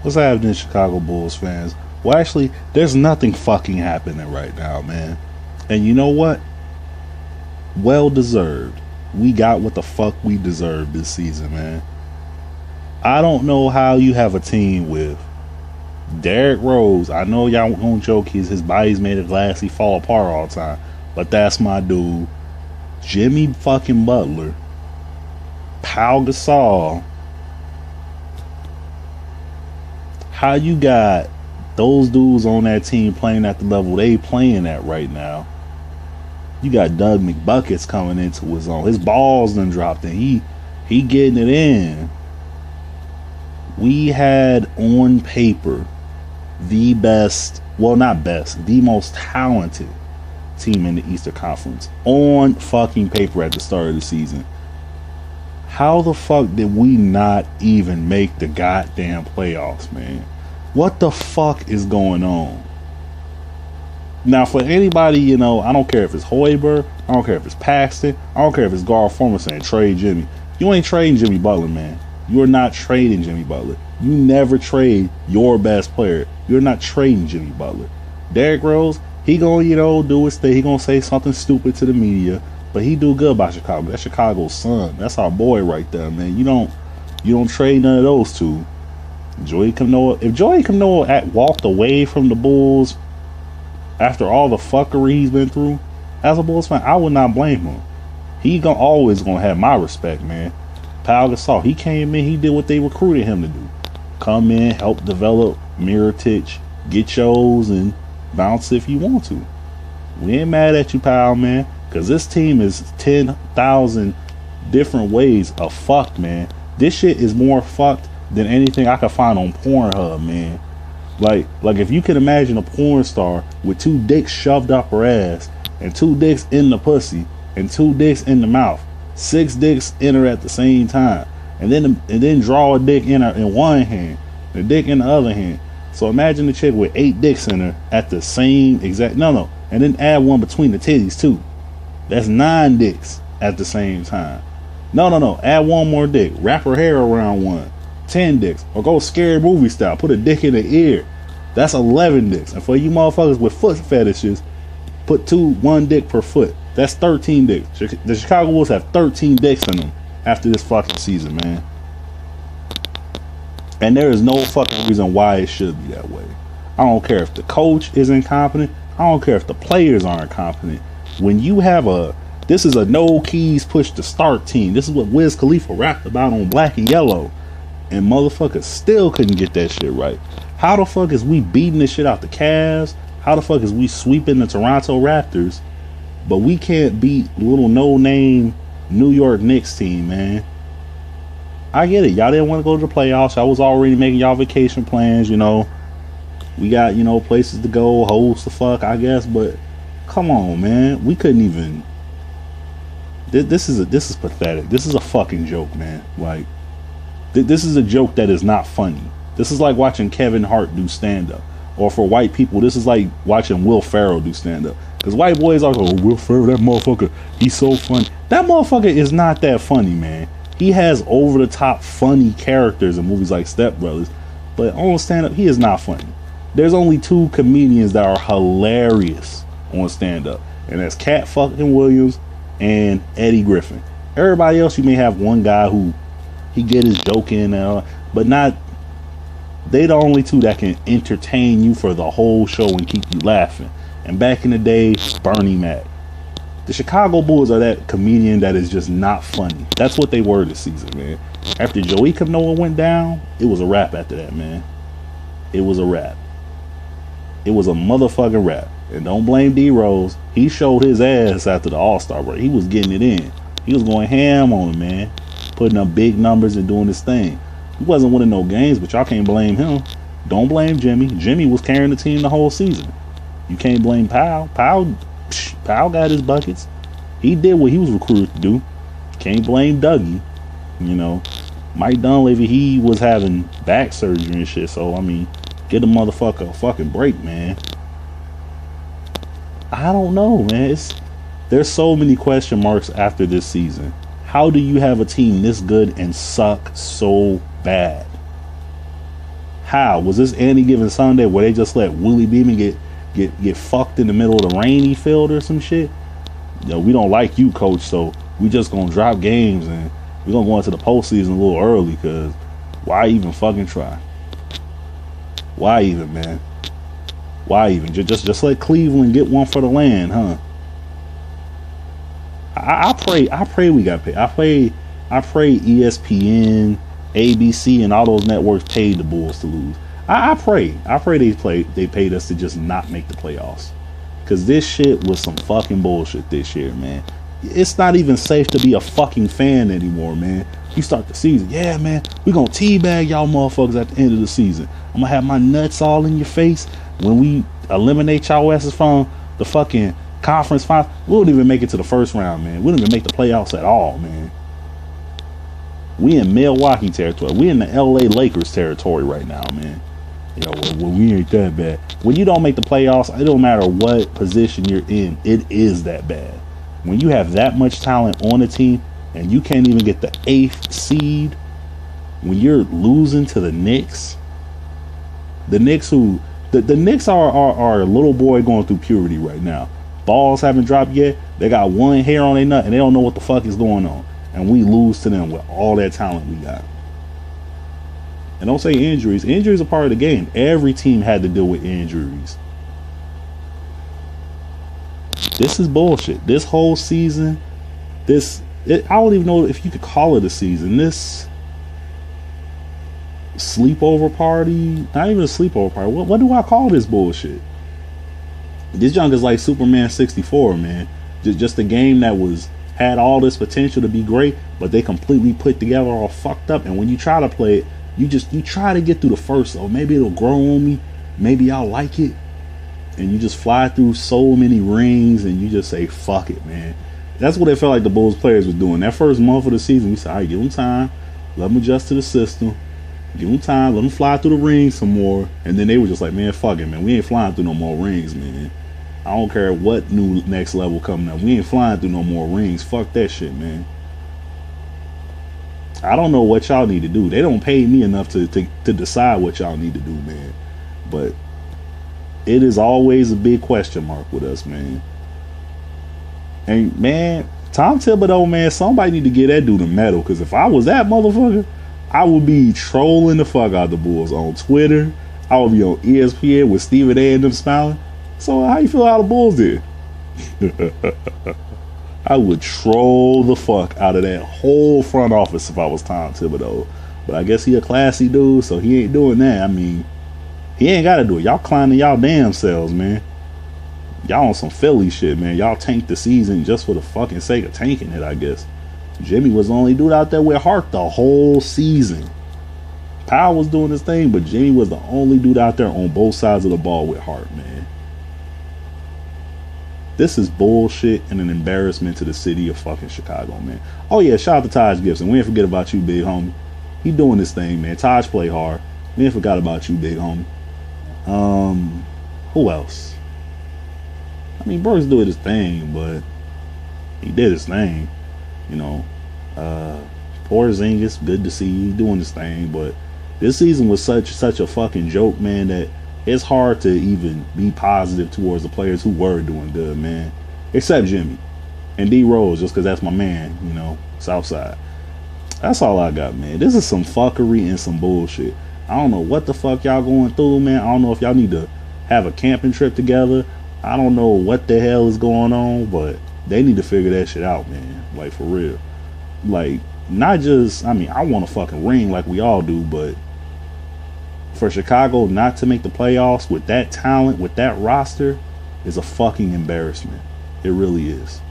What's happening, Chicago Bulls fans? Well, actually, there's nothing fucking happening right now, man. And you know what? Well deserved. We got what the fuck we deserved this season, man. I don't know how you have a team with Derrick Rose. I know y'all gonna joke his body's made of glass, he fall apart all the time. But that's my dude. Jimmy fucking Butler. Pau Gasol. How you got those dudes on that team playing at the level they playing at right now? You got Doug McBuckets coming into his own. His balls done dropped and he getting it in. We had on paper the best, well not best, the most talented team in the Eastern Conference on fucking paper at the start of the season. How the fuck did we not even make the goddamn playoffs, man? What the fuck is going on? Now, for anybody, you know, I don't care if it's Hoiberg, I don't care if it's Paxton, I don't care if it's Gar Forman saying trade Jimmy. You ain't trading Jimmy Butler, man. You're not trading Jimmy Butler. You never trade your best player. You're not trading Jimmy Butler. Derrick Rose, he gonna, you know, do his thing. He gonna say something stupid to the media, but he do good by Chicago. That's Chicago's son. That's our boy right there, man. You don't trade none of those two. Joakim Noah. If Joakim Noah walked away from the Bulls after all the fuckery he's been through, as a Bulls fan, I would not blame him. He always gonna have my respect, man. Pau Gasol, he came in, he did what they recruited him to do. Come in, help develop Mirotic, get yours, and bounce if you want to. We ain't mad at you, Pau, man, because this team is 10,000 different ways of fucked, man. This shit is more fucked than anything I could find on Pornhub, man. Like if you can imagine a porn star with 2 dicks shoved up her ass and 2 dicks in the pussy and 2 dicks in the mouth, 6 dicks in her at the same time, and then draw a dick in her in one hand, the dick in the other hand. So imagine the chick with 8 dicks in her at the same exact and then add one between the titties too. That's 9 dicks at the same time. No. Add one more dick. Wrap her hair around one. 10 dicks. Or go scary movie style. Put a dick in the ear. That's 11 dicks. And for you motherfuckers with foot fetishes, put 1 dick per foot. That's 13 dicks. The Chicago Bulls have 13 dicks in them after this fucking season, man. And there is no fucking reason why it should be that way. I don't care if the coach is incompetent. I don't care if the players aren't competent. When you have this is a no keys push to start team. This is what Wiz Khalifa rapped about on Black and Yellow. And motherfuckers still couldn't get that shit right. How the fuck is we beating this shit out the Cavs? How the fuck is we sweeping the Toronto Raptors? But we can't beat little no-name New York Knicks team, man. I get it. Y'all didn't want to go to the playoffs. I was already making y'all vacation plans, you know. We got, you know, places to go, hoes to fuck, I guess. But come on, man. We couldn't even. This is pathetic. This is a fucking joke, man. Like, this is a joke that is not funny. This is like watching Kevin Hart do stand-up. Or for white people, this is like watching Will Ferrell do stand-up. Because white boys are like, oh, Will Ferrell, that motherfucker, he's so funny. That motherfucker is not that funny, man. He has over-the-top funny characters in movies like Step Brothers. But on stand-up, he is not funny. There's only 2 comedians that are hilarious on stand-up. And that's Cat fucking Williams and Eddie Griffin. Everybody else, you may have one guy who he get his joke in, but not. They the only 2 that can entertain you for the whole show and keep you laughing. And back in the day, Bernie Mac. The Chicago Bulls are that comedian that is just not funny. That's what they were this season, man. After Joakim Noah went down, it was a wrap after that, man. It was a wrap. It was a motherfucking wrap. And don't blame D-Rose. He showed his ass after the All-Star break. He was getting it in. He was going ham on him, man. Putting up big numbers and doing his thing. He wasn't winning no games, but y'all can't blame him. Don't blame Jimmy. Jimmy was carrying the team the whole season. You can't blame Pau. Pau got his buckets. He did what he was recruited to do. Can't blame Dougie. You know, Mike Dunleavy, he was having back surgery and shit. So, I mean, get the motherfucker a fucking break, man. I don't know, man. There's so many question marks after this season. How do you have a team this good and suck so bad? How was this any given Sunday where they just let Willie Beeman get fucked in the middle of the rainy field or some shit? Yo, we don't like you, coach, so we just gonna drop games and we're gonna go into the postseason a little early, cause why even fucking try? Why even, man? Why even? Just let Cleveland get one for the land, huh? I pray we got paid. I pray ESPN, ABC, and all those networks paid the Bulls to lose. I pray they paid us to just not make the playoffs. Cause this shit was some fucking bullshit this year, man. It's not even safe to be a fucking fan anymore, man. You start the season, yeah, man, we gonna teabag y'all motherfuckers at the end of the season. I'm gonna have my nuts all in your face when we eliminate y'all asses from the fucking conference final. We wouldn't even make it to the first round, man. We didn't even make the playoffs at all, man. We in Milwaukee territory. We in the LA Lakers territory right now, man. You know, well, we ain't that bad. When you don't make the playoffs, it don't matter what position you're in, it is that bad. When you have that much talent on the team and you can't even get the 8th seed, when you're losing to the Knicks, the Knicks are a little boy going through puberty right now. Balls haven't dropped yet. They got one hair on their nut and they don't know what the fuck is going on. And we lose to them with all that talent we got. And don't say injuries. Injuries are part of the game. Every team had to deal with injuries. This is bullshit. This whole season, I don't even know if you could call it a season. This sleepover party, not even a sleepover party. What do I call this bullshit? This junk is like Superman 64, man. Just a game that had all this potential to be great, but they completely put together all fucked up. And when you try to play it, you try to get through the first, or maybe it'll grow on me, maybe I'll like it, and you just fly through so many rings and you just say fuck it, man. That's what it felt like the Bulls players were doing that first month of the season. We said, all right, give them time, let them adjust to the system, give them time, let them fly through the rings some more. And then they were just like, man, fuck it, man, we ain't flying through no more rings, man. I don't care what new next level coming up, we ain't flying through no more rings. Fuck that shit, man. I don't know what y'all need to do. They don't pay me enough to decide what y'all need to do, man. But it is always a big question mark with us, man. And man, Tom Thibodeau, man, somebody need to get that dude a medal. Because if I was that motherfucker, I would be trolling the fuck out the Bulls on Twitter. I would be on ESPN with Stephen A and them smiling. So how you feel how the Bulls did? I would troll the fuck out of that whole front office if I was Tom Thibodeau. But I guess he a classy dude, so he ain't doing that. I mean, he ain't got to do it. Y'all climbing y'all damn selves, man. Y'all on some Philly shit, man. Y'all tanked the season just for the fucking sake of tanking it, I guess. Jimmy was the only dude out there with heart the whole season. Powell was doing his thing, but Jimmy was the only dude out there on both sides of the ball with heart, man. This is bullshit and an embarrassment to the city of fucking Chicago, man. Oh yeah, shout out to Taj Gibson. We ain't forget about you, big homie. He doing this thing, man. Taj play hard. We ain't forgot about you, big homie. Who else? I mean, Burks doing his thing, but he did his thing. You know, Porzingis, good to see you doing his thing, but this season was such a fucking joke, man, that it's hard to even be positive towards the players who were doing good, man. Except Jimmy and D Rose, just because that's my man, you know, Southside. That's all I got, man. This is some fuckery and some bullshit. I don't know what the fuck y'all going through, man. I don't know if y'all need to have a camping trip together. I don't know what the hell is going on, but they need to figure that shit out, man. Like, for real. Like, not just, I mean, I want a fucking ring like we all do, but for Chicago not to make the playoffs with that talent, with that roster, is a fucking embarrassment. It really is.